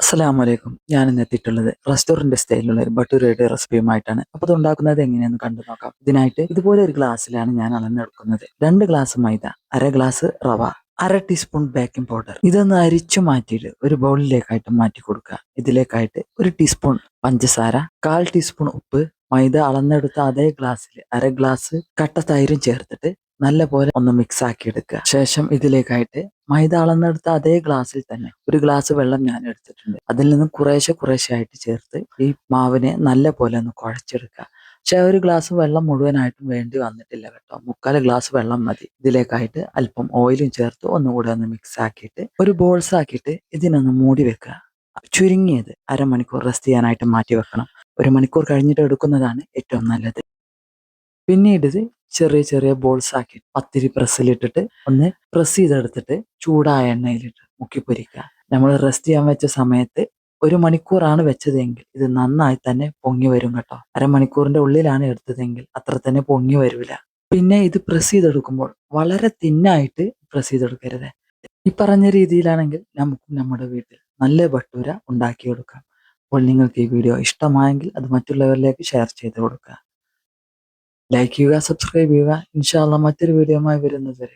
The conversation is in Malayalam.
അസ്സലാമലൈക്കും. ഞാനിന്ന് എത്തിയിട്ടുള്ളത് റെസ്റ്റോറന്റ് സ്റ്റൈലിലുള്ള ഒരു ഭട്ടൂരയുടെ റെസിപ്പിയുമായിട്ടാണ്. അപ്പോൾ ഇത് ഉണ്ടാക്കുന്നത് എങ്ങനെയെന്ന് കണ്ടു നോക്കാം. ഇതിനായിട്ട് ഇതുപോലെ ഒരു ഗ്ലാസ്സിലാണ് ഞാൻ അളന്നെടുക്കുന്നത്. 2 ഗ്ലാസ് മൈദ, അര ഗ്ലാസ് റവ, അര ടീസ്പൂൺ ബേക്കിംഗ് പൗഡർ. ഇതൊന്ന് അരിച്ചു മാറ്റിയിട്ട് ഒരു ബൗളിലേക്കായിട്ട് മാറ്റി കൊടുക്കുക. ഇതിലേക്കായിട്ട് ഒരു ടീസ്പൂൺ പഞ്ചസാര, 1/4 ടീസ്പൂൺ ഉപ്പ്, മൈദ അളന്നെടുത്ത അതേ ഗ്ലാസ്സിൽ അര ഗ്ലാസ് കട്ട തൈരും ചേർത്തിട്ട് നല്ലപോലെ ഒന്ന് മിക്സ് ആക്കി എടുക്കുക. ശേഷം ഇതിലേക്കായിട്ട് മൈദ അളന്നെടുത്ത അതേ ഗ്ലാസ്സിൽ തന്നെ ഒരു ഗ്ലാസ് വെള്ളം ഞാൻ എടുത്തിട്ടുണ്ട്. അതിൽ നിന്നും കുറേശ്ശെ ആയിട്ട് ചേർത്ത് ഈ മാവിനെ നല്ല പോലെ ഒന്ന് കുഴച്ചെടുക്കുക. പക്ഷെ ഒരു ഗ്ലാസ് വെള്ളം മുഴുവനായിട്ടും വേണ്ടി വന്നിട്ടില്ല കേട്ടോ. 1/4 ഗ്ലാസ് വെള്ളം മതി. ഇതിലേക്കായിട്ട് അല്പം ഓയിലും ചേർത്ത് ഒന്നുകൂടെ ഒന്ന് മിക്സ് ആക്കിയിട്ട് ഒരു ബോൾസ് ആക്കിയിട്ട് ഇതിനൊന്ന് മൂടി വെക്കുക. ചുരുങ്ങിയത് അരമണിക്കൂർ റെസ്റ്റ് ചെയ്യാനായിട്ട് മാറ്റി വെക്കണം. 1 മണിക്കൂർ കഴിഞ്ഞിട്ട് എടുക്കുന്നതാണ് ഏറ്റവും നല്ലത്. പിന്നീട് ഇത് ചെറിയ ബോൾസ് ആക്കി പത്തിരി പ്രസ്സിലിട്ടിട്ട് ഒന്ന് പ്രസ് ചെയ്തെടുത്തിട്ട് ചൂടായ എണ്ണയിലിട്ട് മുക്കി പൊരിക്കുക. നമ്മൾ റെസ്റ്റ് ചെയ്യാൻ വെച്ച സമയത്ത് 1 മണിക്കൂറാണ് വെച്ചതെങ്കിൽ ഇത് നന്നായി തന്നെ പൊങ്ങി വരും കേട്ടോ. അരമണിക്കൂറിന്റെ ഉള്ളിലാണ് എടുത്തതെങ്കിൽ അത്ര തന്നെ പൊങ്ങി വരില്ല. പിന്നെ ഇത് പ്രസ് ചെയ്തെടുക്കുമ്പോൾ വളരെ തിന്നായിട്ട് പ്രസ് ചെയ്തെടുക്കരുത്. ഈ പറഞ്ഞ രീതിയിലാണെങ്കിൽ നമുക്ക് നമ്മുടെ വീട്ടിൽ നല്ല ഭട്ടൂര ഉണ്ടാക്കിയെടുക്കാം. അപ്പോൾ നിങ്ങൾക്ക് ഈ വീഡിയോ ഇഷ്ടമായെങ്കിൽ അത് മറ്റുള്ളവരിലേക്ക് ഷെയർ ചെയ്ത് കൊടുക്കുക. ലൈക്ക് ചെയ്യുക, സബ്സ്ക്രൈബ് ചെയ്യുക. ഇൻഷാ അള്ളാ മറ്റൊരു വീഡിയോയുമായി വരുന്നത് വരെ